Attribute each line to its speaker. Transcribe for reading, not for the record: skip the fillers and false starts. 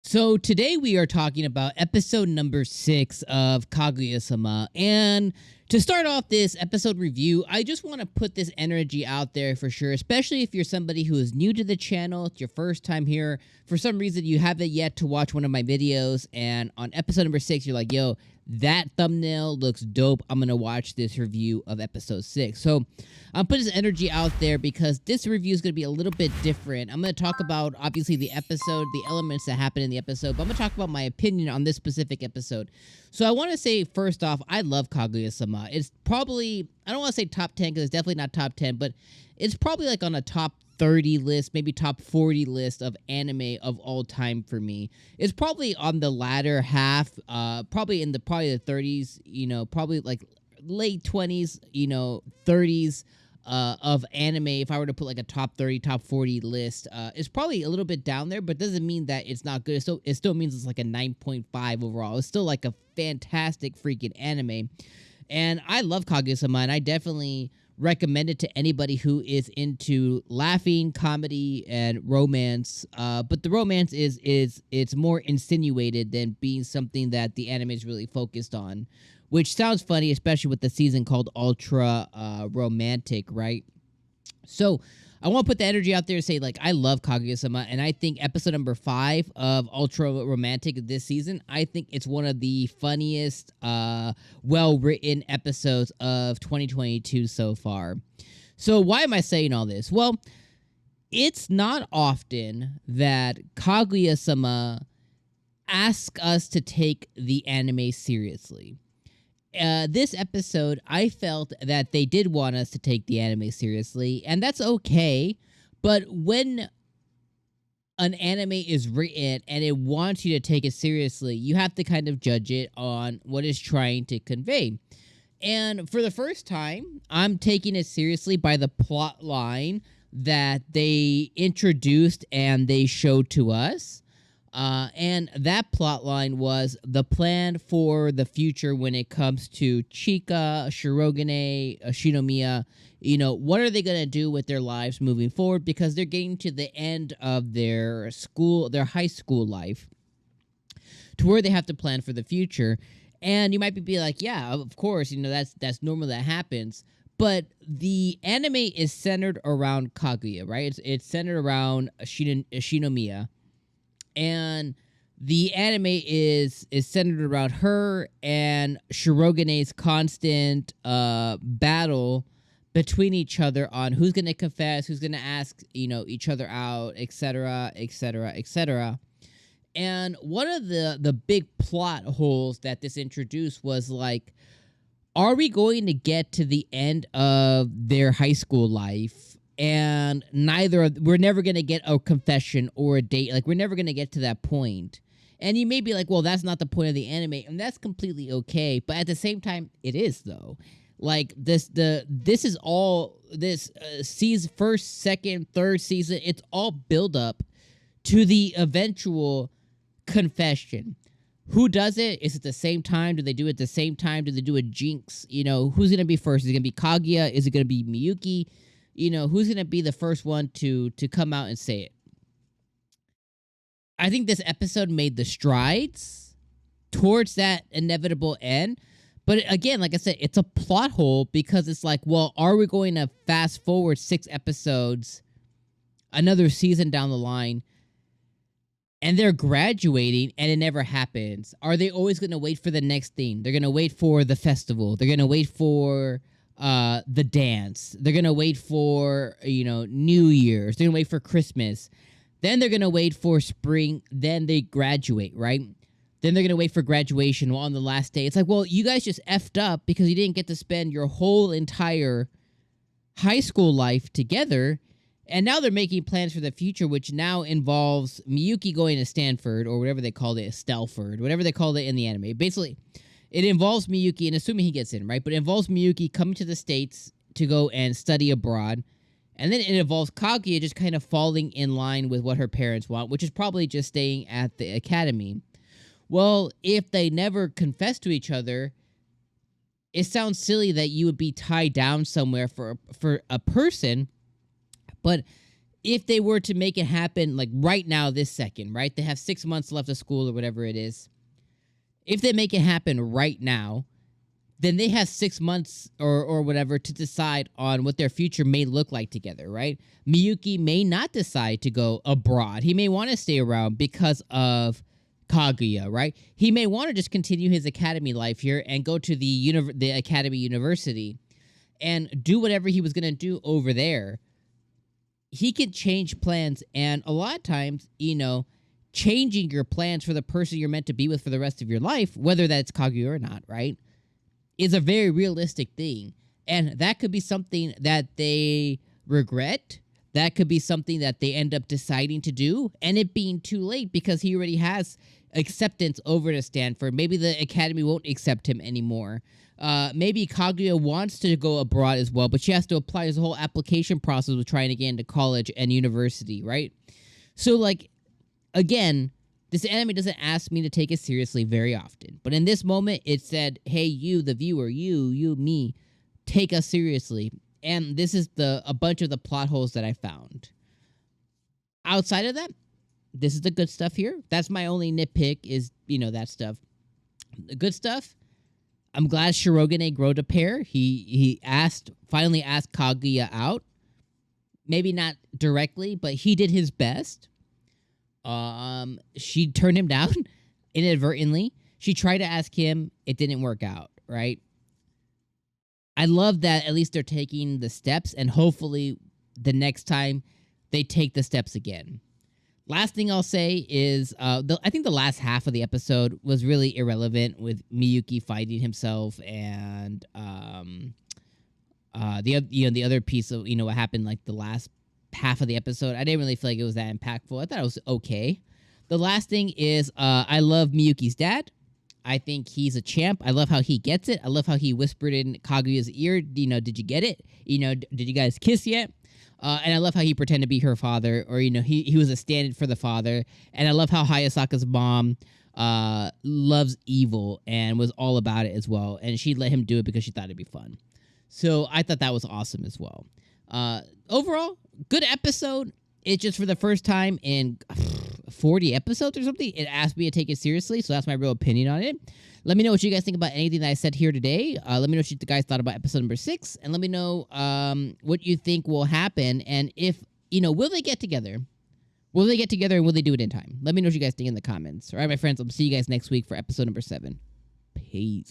Speaker 1: So today we are talking about episode number 6 of Kaguya-sama. And to start off this episode review, I just want to put this energy out there for sure, especially if you're somebody who is new to the channel, it's your first time here. For some reason, you haven't yet to watch one of my videos, and on episode number 6, you're like, yo, that thumbnail looks dope. I'm going to watch this review of episode 6. So I'm putting this energy out there because this review is going to be a little bit different. I'm going to talk about, obviously, the episode, the elements that happen in the episode, but I'm going to talk about my opinion on this specific episode. So I want to say, first off, I love Kaguya-sama. It's probably, I don't want to say top 10 because it's definitely not top 10, but it's probably like on a top 30 list, maybe top 40 list of anime of all time for me. It's probably on the latter half, probably the 30s, probably like late 20s, 30s of anime. If I were to put like a top 30, top 40 list, it's probably a little bit down there, but doesn't mean that it's not good. It still means it's like a 9.5 overall. It's still like a fantastic freaking anime. And I love Kaguya-sama, and I definitely recommend it to anybody who is into laughing, comedy, and romance. But the romance it's more insinuated than being something that the anime is really focused on, which sounds funny, especially with the season called Ultra Romantic, right? So I want to put the energy out there to say, like, I love Kaguya-sama, and I think episode number 5 of Ultra Romantic this season, I think it's one of the funniest, well-written episodes of 2022 so far. So why am I saying all this? Well, it's not often that Kaguya-sama asks us to take the anime seriously. This episode, I felt that they did want us to take the anime seriously, and that's okay. But when an anime is written and it wants you to take it seriously, you have to kind of judge it on what it's trying to convey. And for the first time, I'm taking it seriously by the plot line that they introduced and they showed to us. And that plotline was the plan for the future when it comes to Chika, Shirogane, Shinomiya. What are they going to do with their lives moving forward? Because they're getting to the end of their high school life, to where they have to plan for the future. And you might be like, yeah, of course, that's normal, that happens. But the anime is centered around Kaguya, right? It's centered around Shinomiya. And the anime is centered around her and Shirogane's constant battle between each other on who's going to confess, who's going to ask, each other out, etc., etc., etc. And one of the big plot holes that this introduced was like, are we going to get to the end of their high school life? And we're never going to get a confession or a date. Like, we're never going to get to that point. And you may be like, well, that's not the point of the anime. And that's completely okay. But at the same time, it is, though. Like, this is all, season, first, second, third season, it's all build up to the eventual confession. Who does it? Is it the same time? Do they do it at the same time? Do they do a jinx? Who's going to be first? Is it going to be Kaguya? Is it going to be Miyuki? Who's going to be the first one to come out and say it? I think this episode made the strides towards that inevitable end. But again, like I said, it's a plot hole because it's like, well, are we going to fast forward 6 episodes, another season down the line, and they're graduating and it never happens? Are they always going to wait for the next thing? They're going to wait for the festival. They're going to wait for the dance. They're gonna wait for New Year's. They're gonna wait for Christmas. Then they're gonna wait for spring. Then they graduate, right? Then they're gonna wait for graduation on the last day. It's like, well, you guys just effed up because you didn't get to spend your whole entire high school life together, and now they're making plans for the future, which now involves Miyuki going to Stanford, or whatever they called it, Stelford, whatever they called it in the anime. Basically, it involves Miyuki, and assuming he gets in, right? But it involves Miyuki coming to the States to go and study abroad. And then it involves Kaguya just kind of falling in line with what her parents want, which is probably just staying at the academy. Well, if they never confess to each other, it sounds silly that you would be tied down somewhere for a person. But if they were to make it happen, like right now, this second, right? They have 6 months left of school or whatever it is. If they make it happen right now, then they have 6 months or whatever to decide on what their future may look like together, right? Miyuki may not decide to go abroad. He may want to stay around because of Kaguya, right? He may want to just continue his academy life here and go to the academy university and do whatever he was going to do over there. He could change plans, and a lot of times, changing your plans for the person you're meant to be with for the rest of your life, whether that's Kaguya or not, right, is a very realistic thing. And that could be something that they regret. That could be something that they end up deciding to do, and it being too late because he already has acceptance over to Stanford. Maybe the academy won't accept him anymore. Maybe Kaguya wants to go abroad as well, but she has to apply his whole application process with trying to get into college and university, right? So, like, again, this anime doesn't ask me to take it seriously very often. But in this moment, it said, hey, you, the viewer, you, me, take us seriously. And this is a bunch of the plot holes that I found. Outside of that, this is the good stuff here. That's my only nitpick is, that stuff. The good stuff, I'm glad Shirogane growed a pair. He finally asked Kaguya out. Maybe not directly, but he did his best. She turned him down inadvertently. She tried to ask him. It didn't work out, right? I love that at least they're taking the steps, and hopefully the next time they take the steps again. Last thing I'll say is I think the last half of the episode was really irrelevant with Miyuki fighting himself and the other piece of what happened like the last half of the episode. I didn't really feel like it was that impactful. I thought it was okay. The last thing is I love Miyuki's dad. I think he's a champ. I love how he gets it. I love how he whispered in Kaguya's ear, did you get it? Did you guys kiss yet? And I love how he pretended to be her father, or, he was a stand-in for the father. And I love how Hayasaka's mom loves evil and was all about it as well. And she let him do it because she thought it'd be fun. So I thought that was awesome as well. Overall, good episode. It just, for the first time in 40 episodes or something, it asked me to take it seriously. So that's my real opinion on it. Let me know what you guys think about anything that I said here today. Let me know what you guys thought about episode number 6. And let me know what you think will happen. And if, will they get together? Will they get together and will they do it in time? Let me know what you guys think in the comments. All right, my friends, I'll see you guys next week for episode number 7. Peace.